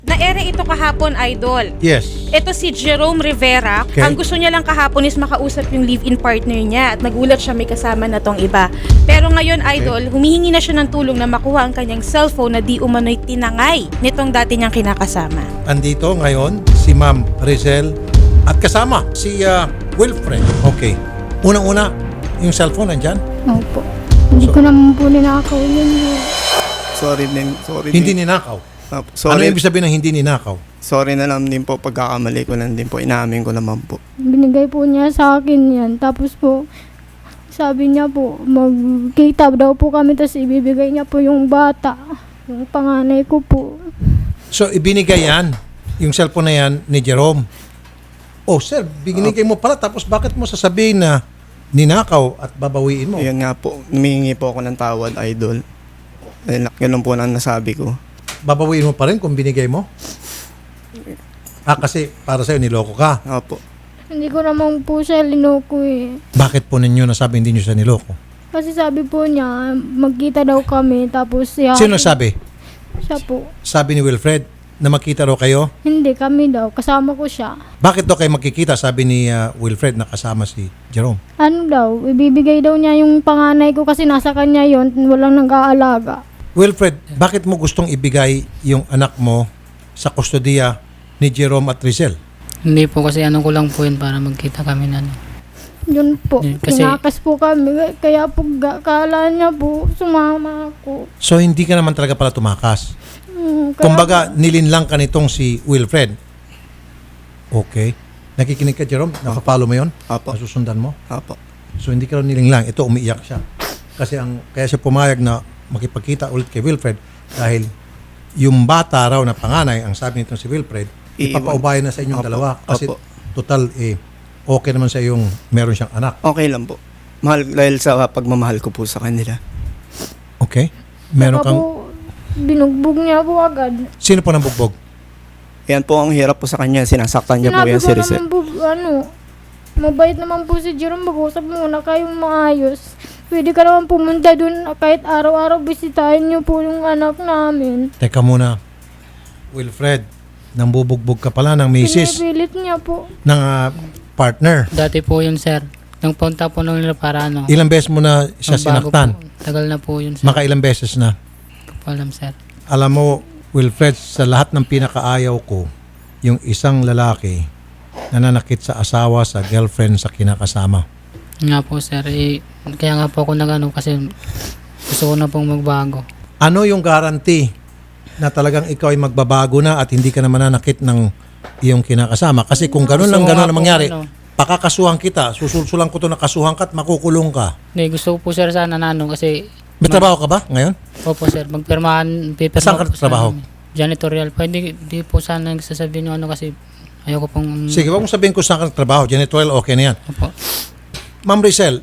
Na-ere ito kahapon, Idol. Yes. Ito si Jerome Rivera. Okay. Ang gusto niya lang kahapon is makausap yung live-in partner niya at nagulat siya may kasama na tong iba. Pero ngayon, Idol, humihingi na siya ng tulong na makuha ang kanyang cellphone na di umano'y tinangay nitong dati niyang kinakasama. Andito ngayon si Ma'am Rizel at kasama si Wilfred. Okay. Unang-una, yung cellphone nandyan? Opo. Hindi ko naman po ninakaw yun. Sorry din. Hindi ninakaw. Ano Sorry, ibig sabihin ng hindi ninakaw? sorry na lang din po pagkakamali ko lang din po. Inaamin ko naman po. Binigay po niya sa akin yan. Tapos po, sabi niya po, magkita daw po kami, tapos ibibigay niya po yung bata. Yung panganay ko po. So, ibinigay yan, yung cellphone na yan ni Jerome. Oh, sir, binigay mo pala. Tapos bakit mo sasabihin na ninakaw at babawiin mo? Yun nga po, humihingi po ako ng tawad, idol. Ganun po lang nasabi ko. Babawiin mo pa rin kung binigay mo? Kasi para sa'yo niloko ka. Opo. Hindi ko naman po siya linoko eh. Bakit po ninyo nasabi hindi nyo siya niloko? Kasi sabi po niya, magkita daw kami, tapos siya... Sino nagsabi? Siya po. Sabi ni Wilfred na makita raw kayo? Hindi, kami daw. Kasama ko siya. Bakit daw kayo magkikita? Sabi ni Wilfred na kasama si Jerome. Ano daw, ibibigay daw niya yung panganay ko kasi nasa kanya yon, walang nag-aalaga. Wilfred, bakit mo gustong ibigay yung anak mo sa kustodiya ni Jerome at Rizel? Hindi po kasi ano ko lang po yun para magkita kami na. Yun po, Kasi- tinakas po kami. Kaya po, kala niya po, sumama ako. So hindi ka naman talaga pala tumakas. Kaya, Kumbaga, nilinlang ka nitong si Wilfred. Okay. Nakikinig ka, Jerome? Nakapalo mo yun? Apo. Nasusundan mo? Opo. So hindi ka raw nilinglang. Ito, umiiyak siya. Kasi kaya siya pumayag na makipagkita ulit kay Wilfred dahil yung bata raw na panganay, ang sabi nito si Wilfred, Iiwan. ipapaubayan na sa inyong Opo. dalawa. Kasi Opo. total, okay naman sa yung meron siyang anak. Okay lang po. Mahal, dahil sa pagmamahal ko po sa kanila. Okay? Meron saka kang... po, binugbog niya po agad. Sino po nang bugbog? Yan po ang hirap po sa kanya. Sinasaktan niya po Sinabi yan ko si Rizal. naman po, mabait naman po si Jerome, mag-usap muna kayong maayos. Pwede ka naman pumunta dun kahit araw-araw bisitahin niyo po yung anak namin. Teka muna. Wilfred, nang bubugbog ka pala ng misis Pinipilit niya po. ng partner. Dati po yun, sir. Nang punta po nung nila para ano. Ilang beses mo na siya ang bago sinaktan? po. Tagal na po yun, sir. Makailang beses na? Hindi ko alam, sir. Alam mo, Wilfred, sa lahat ng pinakaayaw ko, yung isang lalaki nananakit sa asawa, sa girlfriend, sa kinakasama. Nga po, sir. Kaya nga po ako nag-ano kasi gusto ko na pong magbago. Ano yung guarantee na talagang ikaw ay magbabago na at hindi ka na mananakit ng iyong kinakasama? Kasi kung gano'n lang Gusto ko gano'n nga na po, mangyari, ano. pakakasuhan kita, susulsulan ko to na kasuhan ka at makukulong ka. Hindi, gusto ko po, sir, sana na ano kasi... May trabaho ka ba ngayon? Opo, sir. Magpirmahan, pipirma Saan ka po trabaho? sana. Janitorial po. Hindi po sana nagsasabihin yung ano kasi ayoko pong... Sige, wag mong sabihin kung saan ka nagtrabaho. Janitorial, okay na yan. Opo. Ma'am Rizel,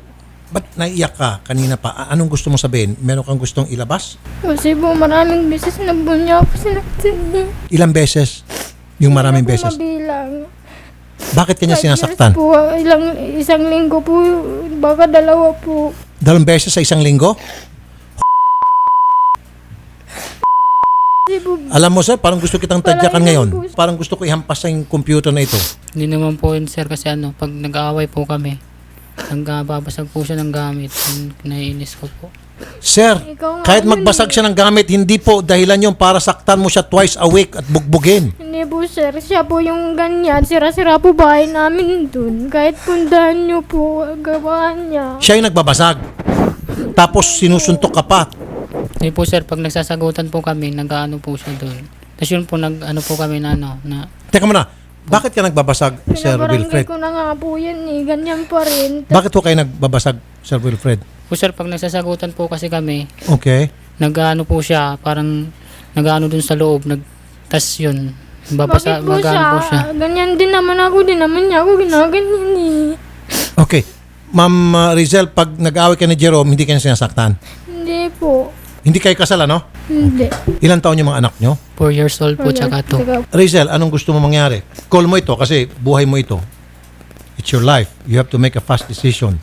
ba't naiyak ka kanina pa? Anong gusto mong sabihin? Meron kang gustong ilabas? Kasi po maraming beses na po niya ako sinaktan. Ilang beses? Yung maraming Hindi ko beses. mabilang. Bakit kanya 5 years sinasaktan? Po, isang linggo po, baka 2 po. 2 beses sa isang linggo? Kasi po, Alam mo sir, parang gusto kitang tadyakan Wala ngayon. yun po. Parang gusto ko ihampas sa yung computer na ito. Hindi naman po yun, sir, kasi ano, pag nag-aaway po kami, nagbabasag po siya ng gamit. Naiinis ko po. Sir, Ikaw nga kahit yun magbasag eh. siya ng gamit, hindi po dahilan yung para saktan mo siya twice a week at bugbugin. Hindi po sir, siya po yung ganyan. Sira-sira po bahay namin dun. Kahit pundahan niyo po, gawaan niya. Siya yung nagbabasag. Tapos sinusuntok ka pa. Hindi po, sir, pag nagsasagutan po kami, nag-ano po siya doon. Tapos yun po, nag-ano po kami na ano, na Teka muna, bakit ka nagbabasag, Sir Pinabarangay Wilfred? ko na nga po yan eh. Ganyan pa rin. Bakit po kayo nagbabasag, Sir Wilfred? po, sir, pag nagsasagutan po kasi kami, Okay. nag-ano po siya, parang nag-ano dun sa loob, tas yun, Bakit po mag-ano po siya. Ganyan din naman ako. Din naman niya ako ginaganyan eh. Okay. Ma'am Rizel, pag nag-away ka ni Jerome, hindi ka niya sinasaktan? Hindi po. Hindi kayo kasal, ano? Hindi. Ilan taon yung mga anak nyo? 4 years old po, tsaka 2. Rizel, anong gusto mo mangyari? Call mo ito kasi buhay mo ito. It's your life. You have to make a fast decision.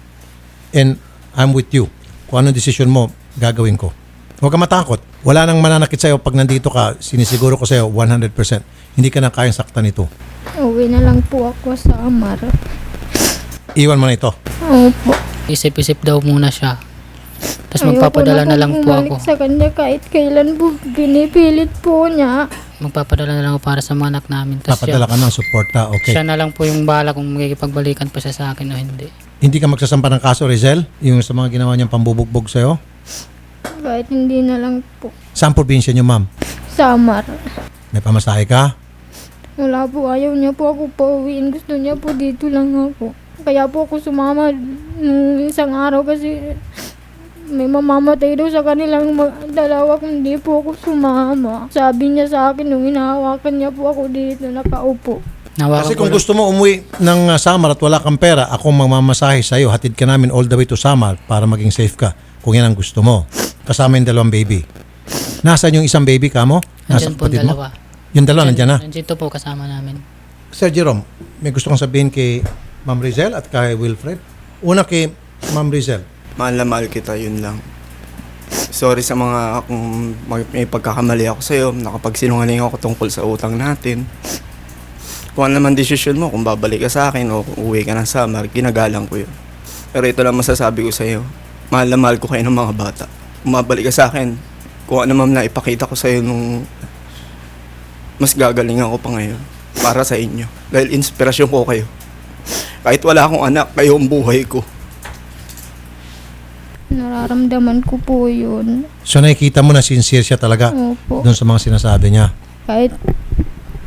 And I'm with you. Kung anong decision mo, gagawin ko. Huwag ka matakot. Wala nang mananakit sa'yo pag nandito ka. Sinisiguro ko sa'yo 100%. Hindi ka na kayang saktan ito. Uwi na lang po ako sa Amar. Iwan mo na ito. Opo. Isip-isip daw muna siya. Tapos Ayoko magpapadala na pong lang po bumalik ako. sa kanya kahit kailan po. Pinipilit po niya. Magpapadala na lang ako para sa mga anak namin. Tapos Papadala ka ng suporta. Okay. siya na lang po yung bahala kung makikipagbalikan pa siya sa akin o hindi. Hindi ka magsasampa ng kaso, Rizel? Yung sa mga ginawa niyang pambubugbog sa'yo? Kahit hindi na lang po. Saan probinsya niyo, ma'am? Sa Amar. May pamasahe ka? Wala po. Ayaw niya po ako pauwiin. Gusto niya po dito lang ako. Kaya po ako sumama nung isang araw kasi may mamamatay daw sa kanilang dalawa kung di po ako sumama. Sabi niya sa akin nung hinahawakan niya po ako dito, nakaupo. Nawakan Kasi ko kung lang- gusto mo umuwi ng Samar at wala kang pera, ako mamamasahe sa'yo. Hatid ka namin all the way to Samar para maging safe ka. Kung yan ang gusto mo. Kasama yung 2 baby. Nasaan yung isang baby ka mo? Nasa Nandyan po kapatid mo? dalawa. Yung dalawa nandiyan na? Nandito po kasama namin. Sir Jerome, may gusto kong sabihin kay Ma'am Rizel at kay Wilfred. Una kay Ma'am Rizel. Mahal na mahal kita, yun lang. Sorry sa mga kung may pagkakamali ako sa'yo, nakapagsinungaling ako tungkol sa utang natin. Kung ano naman desisyon mo, kung babalik ka sa akin o uwi ka ng Samar, ginagalang ko yun. Pero ito lang masasabi ko sa'yo, mahal na mahal ko kayo ng mga bata. Kung mabalik ka sa akin, kung ano man na ipakita ko sa'yo nung mas gagalingan ko pa ngayon para sa inyo. Dahil inspirasyon ko kayo. Kahit wala akong anak, kayo ang buhay ko. Nararamdaman ko po yun. So nakikita mo na sincere siya talaga Opo. doon sa mga sinasabi niya. Kahit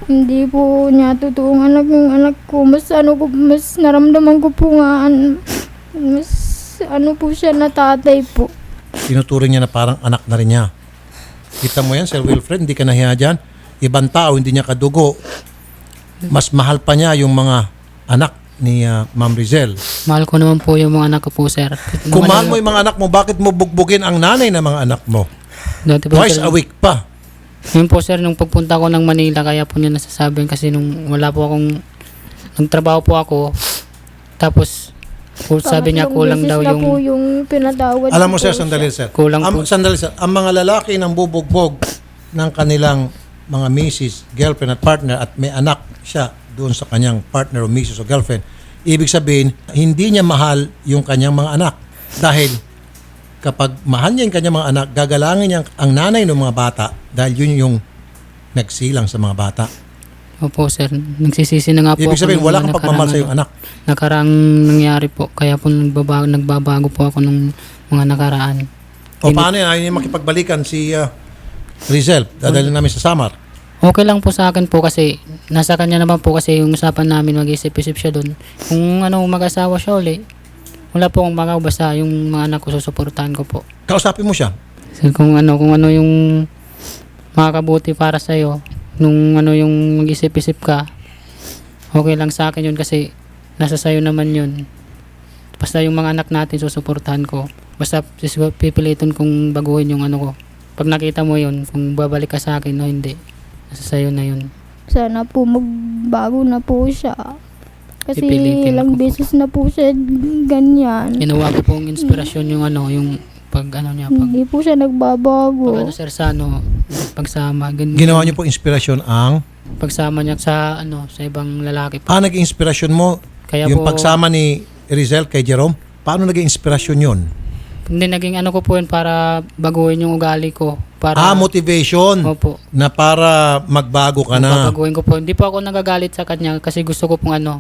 hindi po niya totoong anak yung anak ko, mas naramdaman ko po nga, mas po siya na tatay po. Tinuturing niya na parang anak na rin niya. Kita mo yan, Sir Wilfred, hindi ka nahiya dyan. Ibang tao, hindi niya kadugo. Mas mahal pa niya yung mga anak ni Ma'am Rizel. Mahal ko naman po yung mga anak ko po, sir. Kung mahal mo yung mga anak mo, bakit mo bugbugin ang nanay ng mga anak mo? Dati po, Twice sir, a week pa. yun po, sir, nung pagpunta ko ng Manila, kaya po niya nasasabi kasi nung wala po akong, nagtrabaho po ako, tapos sabi niya kulang daw na po yung, yung pinatawad. Alam mo, ko sir, po sandali, siya. sir. Kulang po. Sandali, sir. Ang mga lalaki nang bubugbog ng kanilang mga misis, girlfriend at partner at may anak siya doon sa kanyang partner o misis o girlfriend, ibig sabihin, hindi niya mahal yung kanyang mga anak. Dahil kapag mahal niya yung kanyang mga anak, gagalangin niya ang nanay ng mga bata dahil yun yung nagsilang sa mga bata. Opo, sir. Nagsisisi na nga po Ibig sabihin, nung wala kang pagmamahal sa iyong anak. Nakarang nangyari po. Kaya po nagbabago po ako nung mga nakaraan. O paano yan? Ayaw niya makipagbalikan si Rizel. Dadalhin namin sa Samar. Okay lang po sa akin po kasi nasa kanya naman po kasi yung usapan namin, mag-isip-isip siya doon. Kung mag-asawa siya uli, wala po akong magawa, basta yung mga anak ko susuportahan ko po. Kausapin mo siya. So, kung ano yung makakabuti para sa iyo, nung yung mag-isip-isip ka, okay lang sa akin yun kasi nasa sayo naman yun. Basta yung mga anak natin susuportahan ko. Basta pipilitin kong baguhin yung ko. Pag nakita mo yun, kung babalik ka sa akin o hindi, nasa sayo na yun. Sana po magbago na po siya. Kasi Pipilitin ilang ko po. beses na po siya ganyan. Ginawa ko pong inspirasyon yung yung pag niya, pag Hindi po siya nagbabago. sir sa pagsama, Ginawa niyo po inspirasyon ang pagsama niya sa sa ibang lalaki po. naging inspirasyon mo Kaya yung po, pagsama ni Rizel kay Jerome. Paano naging inspirasyon yun? hindi naging ko po yun para baguhin yung ugali ko. Para, Motivation Opo. na para magbago ka na. Babaguhin ko po. Hindi po ako nagagalit sa kanya kasi gusto ko pong na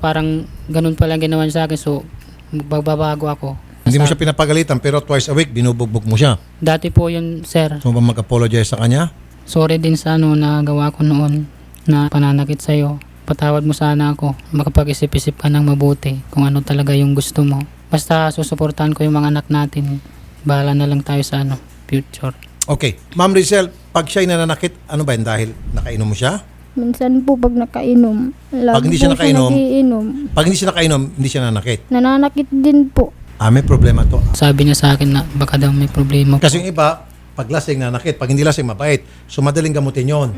parang ganun pala ginawa niya sa akin. So, magbabago ako. Hindi mo siya pinapagalitan pero twice a week binubugbog mo siya. Dati po yun, sir. So ba mag-apologize sa kanya? Sorry din sa na gawa ko noon na pananakit sa'yo. Patawad mo sana ako. Makapag-isip-isip ka ng mabuti kung ano talaga yung gusto mo. Basta susuportahan ko yung mga anak natin. Bahala na lang tayo sa future. Okay. Ma'am Rizel, pag siya'y nananakit, ano ba yun? Dahil nakainom mo siya? Minsan po pag nakainom. Lagi Pag hindi siya po nakainom, nagiinom. Pag hindi siya nakainom, hindi siya nananakit. Nananakit din po. May problema to. Sabi niya sa akin na baka daw may problema po. Kasi yung iba, pag lasing nananakit, pag hindi lasing mabait. So madaling gamutin yon.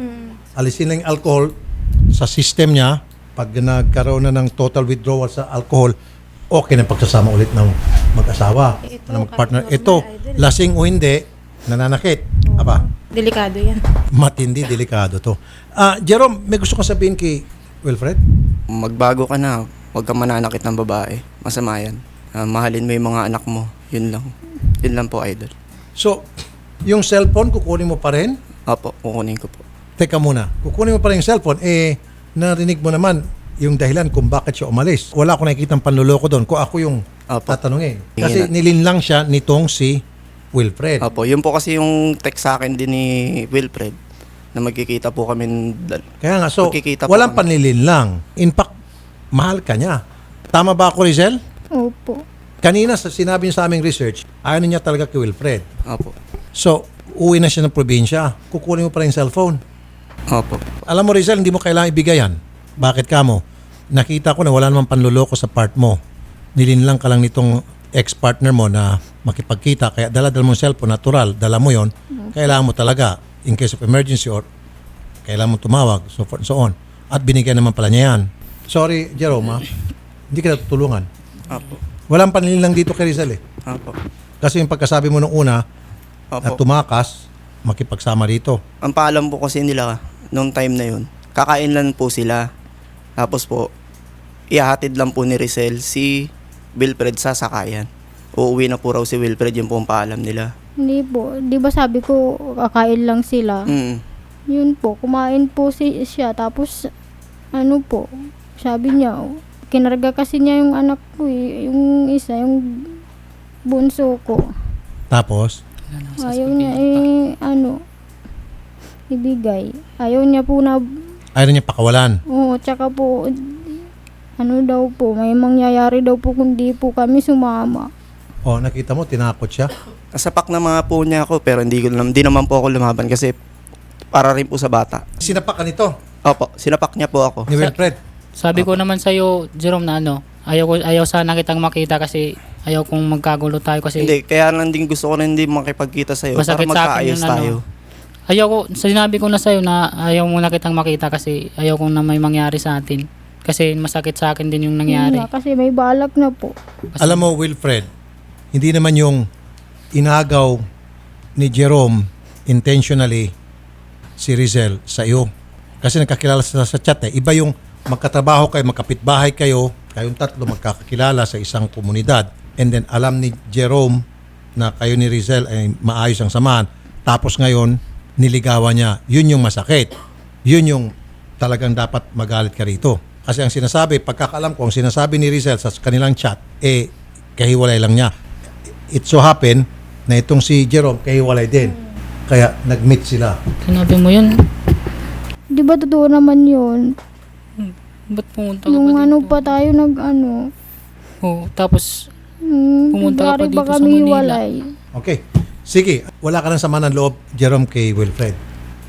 Alisin lang yung alcohol sa system niya. Pag nagkaroon na ng total withdrawal sa alcohol, okay na pagsasama ulit ng mag-asawa, ng mag-partner. Ito, lasing o hindi, nananakit. Aba, Delikado yan. matindi, delikado to. Jerome, may gusto kong sabihin kay Wilfred? Magbago ka na. Huwag kang mananakit ng babae. Masama yan. Mahalin mo yung mga anak mo. Yun lang. Yun lang po, idol. So, yung cellphone, kukunin mo pa rin? Opo, kukunin ko po. Teka muna, kukunin mo pa rin yung cellphone, narinig mo naman yung dahilan kung bakit siya umalis. Wala akong nakikita ng panluloko doon. Kung ako yung Opo. tatanungin. Tingin Kasi na. nilinlang siya nitong si Wilfred. Opo, yun po kasi yung text sa akin din ni Wilfred na magkikita po kami Kaya nga, so, Magkikita po walang kami. panlilinlang. In fact, mahal ka niya. Tama ba ako, Rizel? Opo. Kanina, sinabi niya sa aming research, ayaw niya talaga kay Wilfred. Opo. So, uwi na siya ng probinsya. Kukunin mo pa rin yung cellphone. Opo. Alam mo, Rizal, hindi mo kailangan ibigay yan. Bakit ka mo? Nakita ko na wala namang panluloko sa part mo. Nilinlang ka lang nitong ex-partner mo na makipagkita. Kaya dala-dala mo yung cellphone, natural, dala mo yon. Kailangan mo talaga, in case of emergency or kailangan mo tumawag, so forth and so on. At binigyan naman pala niya yan. Sorry, Jerome, hindi ka natutulungan. Opo. Walang panlilinlang dito kay Rizal eh. Opo. Kasi yung pagkasabi mo nung una, na Opo. tumakas, makipagsama dito. Ang paalam po kasi nila nung time na yun, kakain lang po sila. Tapos po, ihahatid lang po ni Rizal si Wilfred sa sakayan. Uuwi na po raw si Wilfred, yun po ang paalam nila. Hindi po. Di ba sabi ko, kakain lang sila? Yun po, kumain po siya. Tapos, ano po, sabi niya, kinarga kasi niya yung anak ko yung isa, yung bunso ko. Tapos, Ayaw niya ibigay. Ayaw niya po na, ayaw niya pakawalan. tsaka po, daw po, may mangyayari daw po kung di po kami sumama. O, nakita mo, tinakot siya. Nasapak na mga po niya ako pero hindi naman po ako lumaban kasi para rin po sa bata. Sinapak ka nito Opo, sinapak niya po ako. ni Wilfred. Sabi ko naman sa'yo, Jerome, na ayaw sana kitang makita kasi ayaw kong magkagulo tayo kasi Hindi, kaya lang din gusto ko na hindi makipagkita sa'yo para masakit sa akin magkaayos yung tayo. Ayaw ko, sinabi ko na sa'yo na ayaw mo na kitang makita kasi ayaw kong na may mangyari sa atin. Kasi masakit sa akin din yung nangyari. Yun nga, kasi may balak na po. Alam mo, Wilfred, hindi naman yung inagaw ni Jerome intentionally si Rizel sa iyo. Kasi nagkakilala sa chat eh. Iba yung magkatrabaho kayo, magkapitbahay kayo, kayong tatlo magkakakilala sa isang komunidad. And then alam ni Jerome na kayo ni Rizel ay maayos ang samahan. Tapos ngayon, niligawan niya. Yun yung masakit. Yun yung talagang dapat magalit ka rito. Kasi ang sinasabi, pagkakaalam ko, ang sinasabi ni Rizel sa kanilang chat, kahiwalay lang niya. It so happen na itong si Jerome kahiwalay din. Kaya nag-meet sila. Sinabi mo yun, Di ba totoo naman yun? ba't pumunta ka Nung pa ano dito? pa tayo Tapos pumunta ka pa February dito pa sa kami Manila. hiwalay. Okay. Sige, wala ka ng sama ng loob, Jerome, kay Wilfred.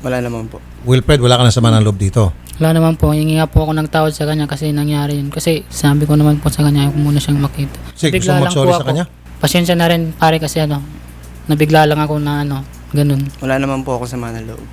Wala naman po. Wilfred, wala ka ng sama ng loob dito. Wala naman po, hingi nga po ako ng tawad sa kanya kasi nangyari yun. Kasi sabi ko naman po sa kanya, ayaw ko muna siyang makita. Sige, gusto Bigla mo lang mag-sorry po sa ako. kanya? Pasensya na rin pare kasi nabigla lang ako na ganun. Wala naman po ako sa mga loob.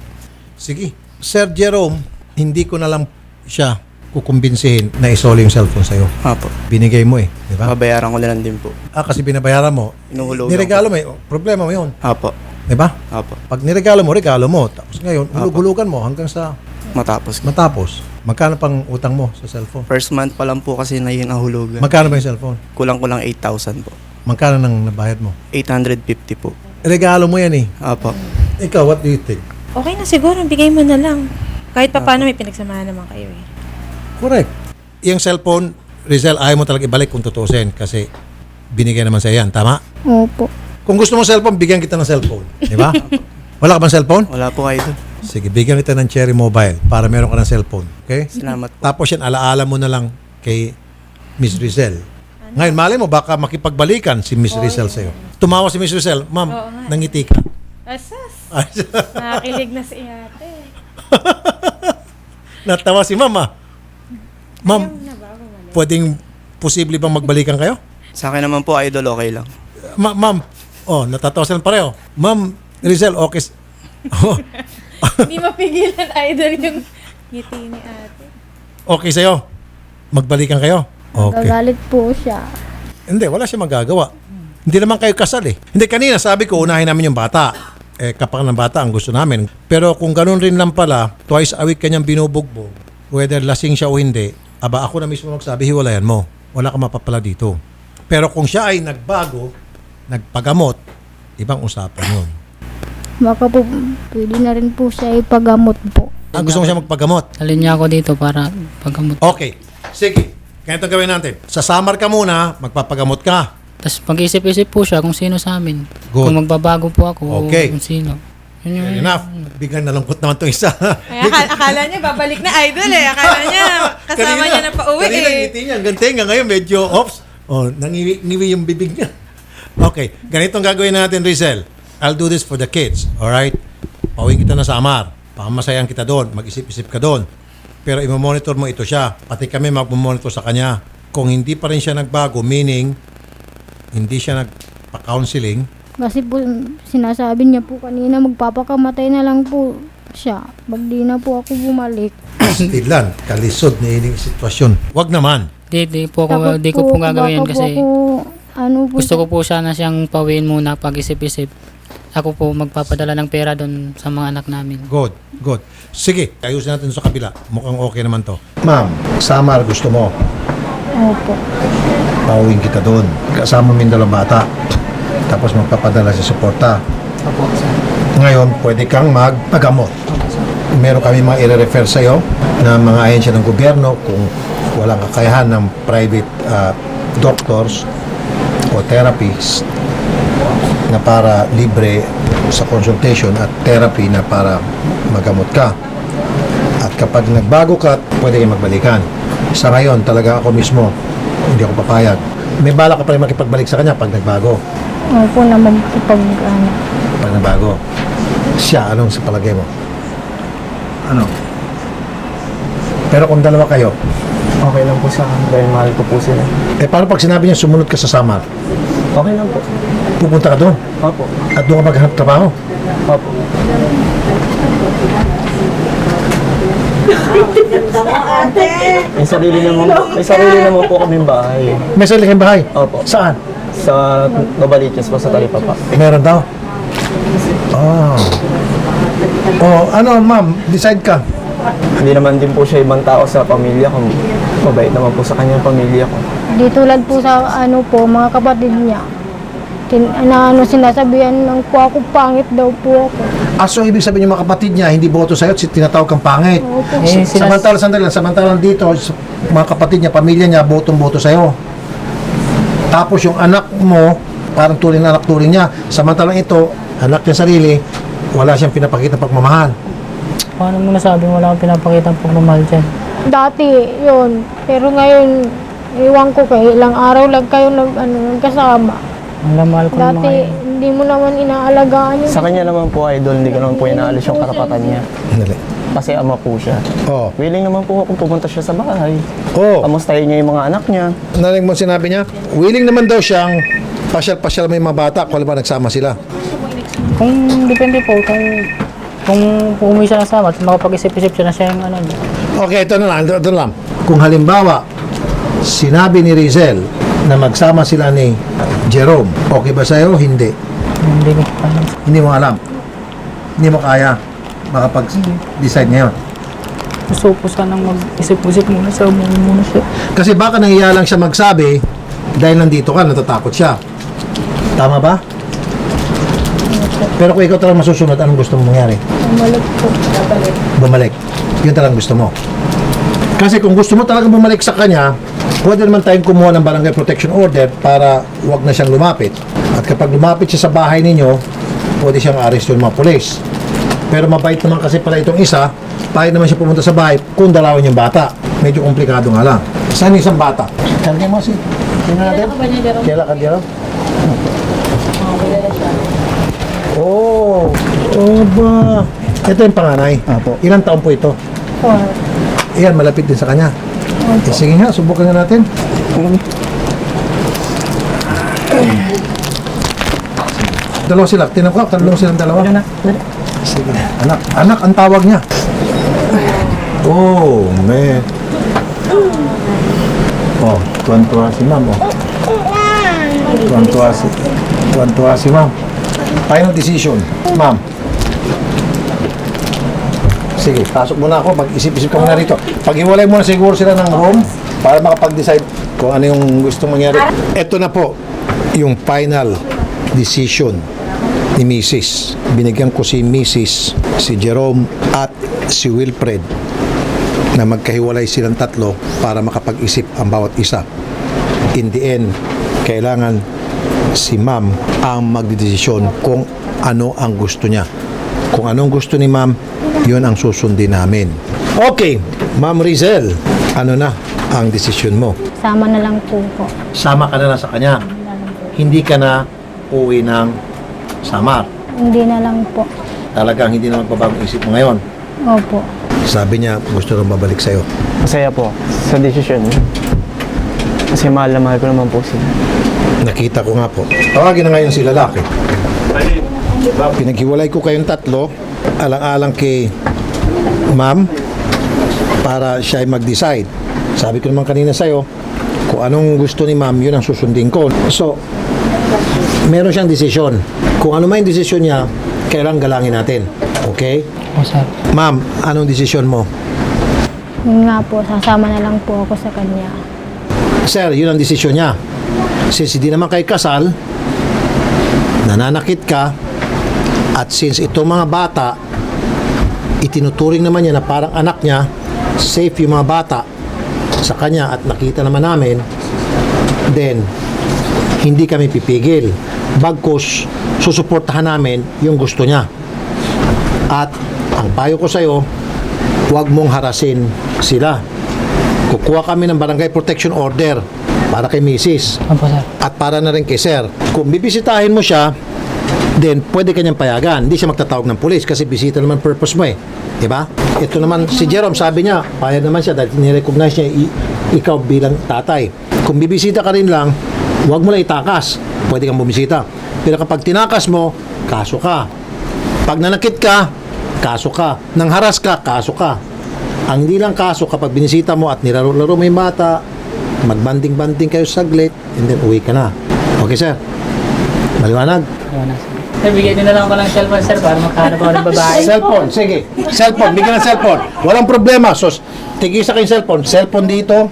Sige. Sir Jerome, hindi ko na lang siya kukumbinsihin na isoli yung cellphone sa'yo. Apo. Binigay mo di ba? Babayaran ko na lang din po. Kasi binabayaran mo. Inuhulugan Niregalo mo problema mo yun. Apo. Di ba? Apo. Pag niregalo mo, regalo mo. Tapos ngayon, hulug-hulugan mo hanggang sa Matapos. matapos. Magkano pang utang mo sa cellphone? First month pa lang po kasi na yun nahulugan. Magkano ba yung cellphone? Kulang-kulang 8,000 po. Magkano nang nabayad mo? 850 po. Regalo mo yan Apo. Ikaw, what do you think? Okay na siguro, bigay mo na lang. Kahit pa paano may pinagsamahan naman kayo eh. Correct. Yung cellphone, Rizal, ayaw mo talaga ibalik kung tutusin kasi binigay naman sa yan. Tama? Opo. Kung gusto mo cellphone, bigyan kita ng cellphone. Di ba? Wala ka bang cellphone? Wala po kayo. Sige, bigyan kita ng Cherry Mobile para meron ka ng cellphone. Okay? Salamat po. Tapos yan, alaala mo na lang kay Miss Rizal. Ngayon, malay mo, baka makipagbalikan si Miss Rizal sa'yo. Tumawa si Miss Rizal, ma'am, Oo nga. nangiti ka. Asas! Nakakilig na si ate. Natawa si ma'am, Ma'am, pwedeng posible bang magbalikan kayo? Sa akin naman po, idol, okay lang. Ma'am, natatawa sila pareho. Ma'am Rizal, okay. Hindi mapigilan idol yung ngiti ni ate. Okay sa'yo? Magbalikan kayo? Okay. Gagalit po siya. Hindi, wala siya magagawa. Hindi naman kayo kasal eh. Hindi, kanina sabi ko, unahin namin yung bata. kapakanan ng bata ang gusto namin. Pero kung ganun rin lang pala, twice a week kanyang binubugbog, whether lasing siya o hindi, aba ako na mismo magsabi, hiwalayan mo. Wala ka mapapala dito. Pero kung siya ay nagbago, nagpagamot, ibang usapan yun. Baka po, pwede na rin po siya ipagamot po. Gusto mo siya magpagamot? Alin niya ako dito para paggamot. Okay. Sige. Ganito gawin natin. Sa Samar ka muna, magpapagamot ka. Tapos pag-isip-isip po siya kung sino sa amin. Good. Kung magbabago po ako Okay. o kung sino. Yun yung, Fair enough. Biglang nalungkot naman itong isa. Kaya akala niya babalik na idol eh. Akala niya kasama niya na pauwi kanina, eh. ngiti niya. Gantenga ngayon, medyo ops. Nangiwi yung bibig niya. Okay. Ganitong gagawin natin, Rizel. I'll do this for the kids. Alright? Pauwiin kita na Samar. Pamasayan kita doon. Mag-isip-isip ka doon. Pero i-monitor mo ito siya. Pati kami mag-monitor sa kanya. Kung hindi pa rin siya nagbago, meaning hindi siya nagpa-counseling, Kasi po, sinasabi niya po kanina, magpapakamatay na lang po siya. Pag di na po ako bumalik. stilan, kalisod na ining sitwasyon. Wag naman. di po Takot ako, di ko po gagawin baka po kasi ako, ano po, gusto ko po sana siyang pawiin muna pag-isip-isip. Ako po magpapadala ng pera doon sa mga anak namin. Good, good. Sige, ayusin natin sa kabila. Mukhang okay naman to. Ma'am, Samar gusto mo. Opo. Pauwiin kita doon. Kasama mo yung dalawang bata. Tapos magpapadala sa suporta. Opo, sir. Ngayon, pwede kang magpagamot. Meron kami mga i-refer sa'yo na mga ahensya ng gobyerno kung walang kakayahan ng private doctors o therapists na para libre sa consultation at therapy na para magamot ka. At kapag nagbago ka, pwede kang magbalikan. Sa ngayon, talaga ako mismo, hindi ako papayag. May bala ka pa rin makipagbalik sa kanya pag nagbago. Opo naman pag ano. Pag nagbago. Siya, anong sa palagay mo? Ano? Pero kung dalawa kayo, Okay lang po sa akin dahil mahal ko po sila. paano pag sinabi niya sumunod ka sa Samar? Okay lang po. Pupunta ka doon Opo. at doon ka maghanap trabaho. Opo. May sarili naman po kaming bahay. May sarili kang bahay? Opo. Saan? Sa Novaliches po sa Talipapa. Meron daw? Oh. Oh, ano ma'am, decide ka. Hindi naman din po siya ibang tao sa pamilya ko. Mabait naman po sa kanyang pamilya ko. Di tulad po sa ano po, mga kapatid niya. Sinasabihan lang po ako, pangit daw po ako. So ibig sabihin yung mga kapatid niya, hindi boto sa'yo at tinatawag kang pangit. Opo. Samantalang dito, mga kapatid niya, pamilya niya, botong-boto sa'yo. Tapos yung anak mo, parang turing na anak turing niya. Samantalang ito, anak niya sarili, wala siyang pinapakita pagmamahal. Paano mo nasabi wala akong pinapakita ng pagmamahal dyan? Dati, yun. Pero ngayon, iwan ko kayo, ilang araw lang kayo nagkasama. Ang lamahal ko naman Dati, ngayon. hindi mo naman inaalagaan yun. Sa kanya naman po, idol, hindi ko naman po inaalis yung karapatan niya. Dali. Kasi ama po siya. Oh. Willing naman po kung pumunta siya sa bahay. Oh. Kamustahin niya yung mga anak niya. Narinig mo sinabi niya, willing naman daw siyang pasyal-pasyal may mga bata kung ba nagsama sila. Kung depende po, kung umuwi siya ng sama at makapag-isip-isip siya na siya yung ano. Okay, ito na lang. Kung halimbawa, sinabi ni Rizel na magsama sila ni Jerome, okay ba sa'yo? Hindi. Hindi ko pa alam. Hindi mo alam. Hindi mo kaya makapag-decide ngayon. Gusto ko sanang mag-isip-isip muna siya, umuwi muna siya. Kasi baka nahiya lang siya magsabi dahil nandito ka, natatakot siya. Tama ba? Pero kung ikaw talagang masusunod, anong gusto mo mangyari? Bumalik po. Bumalik. Yun talagang gusto mo. Kasi kung gusto mo talagang bumalik sa kanya, pwede naman tayong kumuha ng barangay protection order para wag na siyang lumapit. At kapag lumapit siya sa bahay ninyo, pwede siyang arrest yung mga pulis. Pero mabait naman kasi pala itong isa, pahit naman siya pumunta sa bahay kung dalawin yung bata. Medyo komplikado nga lang. Saan yung isang bata? Kaya mo si... Tingnan natin. Kailan ka dito? Oh, ba? Ito yung panganay. Apo. Ilang taon po ito? Ayan, malapit din sa kanya. Sige nga, subukan nga natin. Dalawa sila. Tinan ko, talong silang dalawa. Sige. Anak ang tawag niya. Oh, man. Oh, tuwan-tuwa si ma'am. Oh. Tuwan-tuwa si ma'am. Final decision. Ma'am. Sige, pasok muna ako. Mag-isip-isip ka muna rito. Pag-iwalay muna siguro sila ng room para makapag-decide kung ano yung gustong mangyari. Ito na po yung final decision ni Mrs. Binigyan ko si Mrs., si Jerome at si Wilfred na magkahiwalay silang tatlo para makapag-isip ang bawat isa. In the end, kailangan si ma'am ang magdidesisyon kung ano ang gusto niya. Kung anong gusto ni ma'am, yun ang susundin namin. Okay, Ma'am Rizel, ano na ang desisyon mo? Sama na lang po. Sama ka na lang sa kanya. Hindi ka na uwi ng Samar. Hindi na lang po. Talagang hindi na magpabagong isip mo ngayon. Opo. Sabi niya, gusto rin babalik sa'yo. Masaya po sa desisyon niya. Kasi mahal na mahal ko naman po sila. Nakita ko nga po. Tawagin na ngayon si lalaki. Pinaghiwalay ko kayong tatlo, alang-alang kay ma'am, para siya ay mag-decide. Sabi ko naman kanina sa'yo, kung anong gusto ni ma'am, yun ang susundin ko. So, meron siyang desisyon. Kung ano man yung desisyon niya, kailangan galangin natin. Okay? O sir. Ma'am, anong desisyon mo? Yun nga po, sasama na lang po ako sa kanya. Sir, yun ang desisyon niya. Since hindi naman kayo kasal, nananakit ka, at since itong mga bata, itinuturing naman niya na parang anak niya, safe yung mga bata sa kanya at nakita naman namin, then, hindi kami pipigil. Bagkus, susuportahan namin yung gusto niya. At, ang payo ko sa'yo, huwag mong harasin sila. Kukuha kami ng barangay protection order para kay Mrs. Opo sir. at para na rin kay Sir. Kung bibisitahin mo siya, then pwede kanyang payagan. Hindi siya magtatawag ng pulis kasi bisita naman purpose mo eh. Diba? Ito naman si Jerome, sabi niya, payag naman siya dahil nirecognize niya ikaw bilang tatay. Kung bibisita ka rin lang, huwag mo lang itakas. Pwede kang bumisita. Pero kapag tinakas mo, kaso ka. Pag nanakit ka, kaso ka. Nang haras ka, kaso ka. Ang hindi lang kaso kapag binisita mo at nilaro-laro mo yung bata, magbanding-banding kayo saglit, and then uwi ka na. Okay, sir? Maliwanag? Ayun na sir. Sir, bigyan din na lang ako ng cellphone sir para makahanap ako ng babae. Cellphone, sige. Cellphone, bigyan ng cellphone. Walang problema. So, tigisa kayong cellphone. Cellphone dito,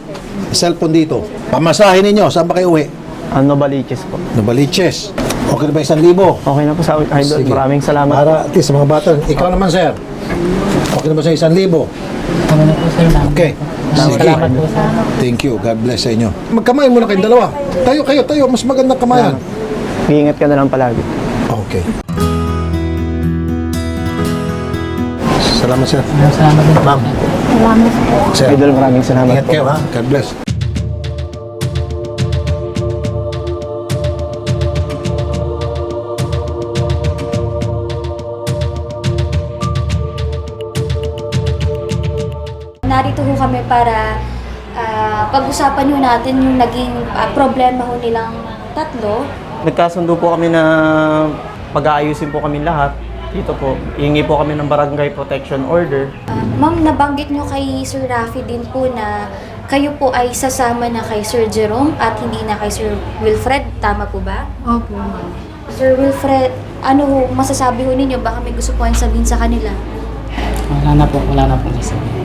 cellphone dito. Pamasahin ninyo. Saan ba kayo uwi? Ano baliches po? Novaliches. Okay na ba 1,000? Okay na po sa idol. Sige. Maraming salamat. Para at least sa mga bata. Ikaw naman, sir. Okay na ba sa 1,000? Ano na po sir? Okay. Sige. Salamat po sa Thank you. God bless sa inyo. Magkamay muna kayong dalawa. Tayo. Mas magandang kamayan. Iingat ka na lang palagi. Okay. Salamat, sir. Salamat din po. Ma'am. Salamat po. Sir. Idol, maraming salamat Ingat po. kayo, ha? God bless. Narito ho kami para pag-usapan ho natin yung naging problema ho nilang tatlo. Nagkasundo po kami na pag-aayusin po kami lahat. Dito po, iingi po kami ng barangay protection order. Ma'am, nabanggit nyo kay Sir Rafi din po na kayo po ay sasama na kay Sir Jerome at hindi na kay Sir Wilfred. Tama po ba? Opo, ma'am. Sir Wilfred, ano ho, masasabi ho ninyo? Baka may gusto po kayong sabihin sa kanila. Wala na po sasabihin.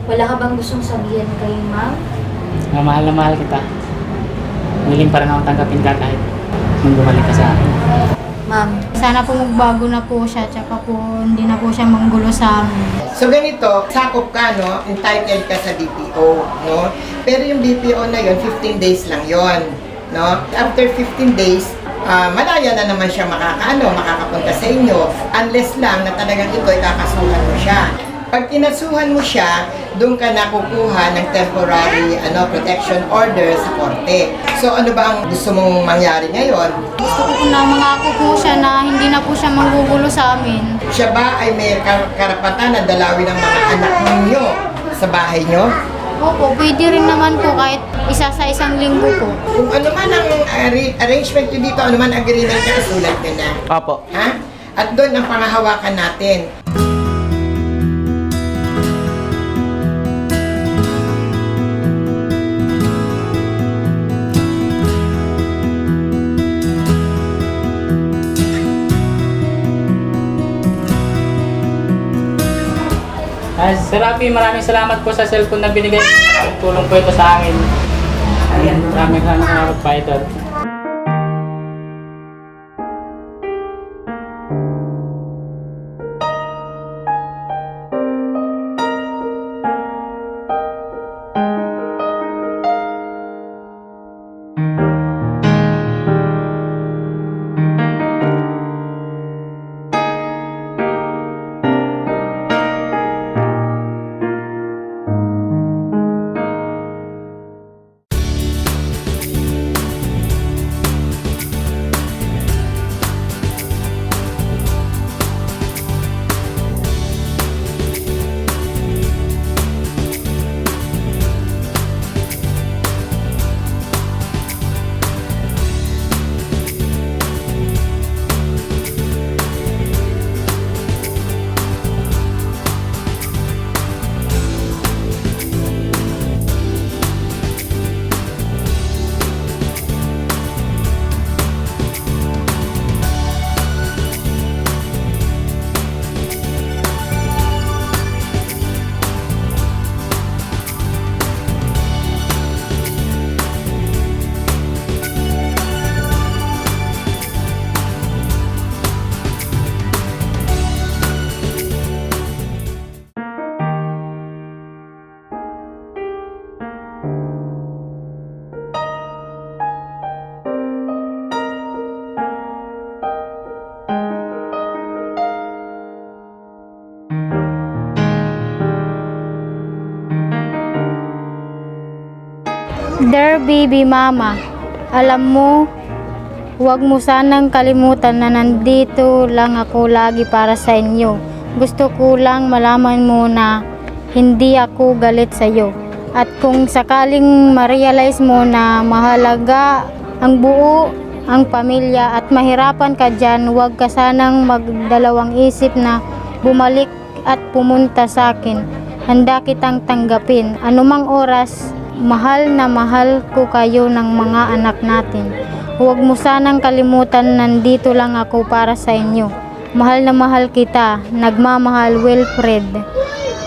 Wala ka bang gustong sabihin kay ma'am? Na mahal kita. Willing pa rin ako tanggapin ka kahit nung bumalik ka sa akin. Ma'am, Sana po magbago na po siya, tsaka po hindi na po siya manggulo sa amin. So ganito, sakop ka, no? Entitled ka sa BPO, no? Pero yung BPO na yon 15 days lang yon, no? After 15 days, malaya na naman siya makakapunta sa inyo. Unless lang na talagang ito ay kakasuhan mo siya. Pag kinasuhan mo siya, doon ka na kukuha ng temporary protection order sa korte. So ano ba ang gusto mong mangyari ngayon? Gusto ko po na mangako po siya na hindi na po siya manggugulo sa amin. Siya ba ay may karapatan na dalawin ng mga anak ninyo sa bahay nyo? Opo, pwede rin naman po kahit isa sa isang linggo po. Kung ano man ang arrangement nyo dito, ano man ang agreement nyo, sulat nyo na. Apo. Ha? At doon ang pangahawakan natin. Sir Rafi, maraming salamat po sa cellphone na binigay mo. Maraming tulong po ito sa akin. Maraming salamat pa ito. Dear baby mama, alam mo, huwag mo sanang kalimutan na nandito lang ako lagi para sa inyo. Gusto ko lang malaman mo na hindi ako galit sa iyo. At kung sakaling ma-realize mo na mahalaga ang buo, ang pamilya at mahirapan ka dyan, huwag ka sanang magdalawang isip na bumalik at pumunta sa akin. Handa kitang tanggapin. Anumang oras, mahal na mahal ko kayo ng mga anak natin. Huwag mo sanang kalimutan, nandito lang ako para sa inyo. Mahal na mahal kita. Nagmamahal, Wilfred.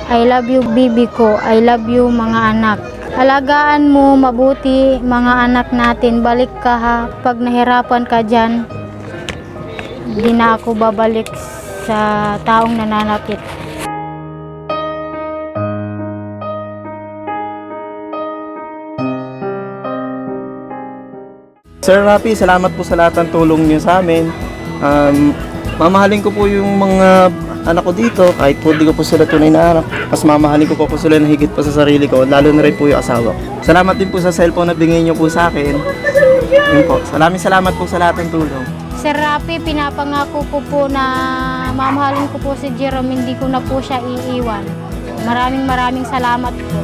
I love you, bibi ko. I love you, mga anak. Alagaan mo mabuti, mga anak natin. Balik ka ha. Pag nahirapan ka dyan, di na ako babalik sa taong nananakit. Sir Rafi, salamat po sa lahat ng tulong niyo sa amin. Mamahalin ko po yung mga anak ko dito, kahit po di ko po sila tunay na anak. Mas mamahalin ko po sila na higit pa sa sarili ko, lalo na rin po yung asawa ko. Salamat din po sa cellphone na bigay niyo po sa akin. Yun po. Salamat po sa lahat ng tulong. Sir Rafi, pinapangako ko po na mamahalin ko po si Jerome, hindi ko na po siya iiwan. Maraming salamat po.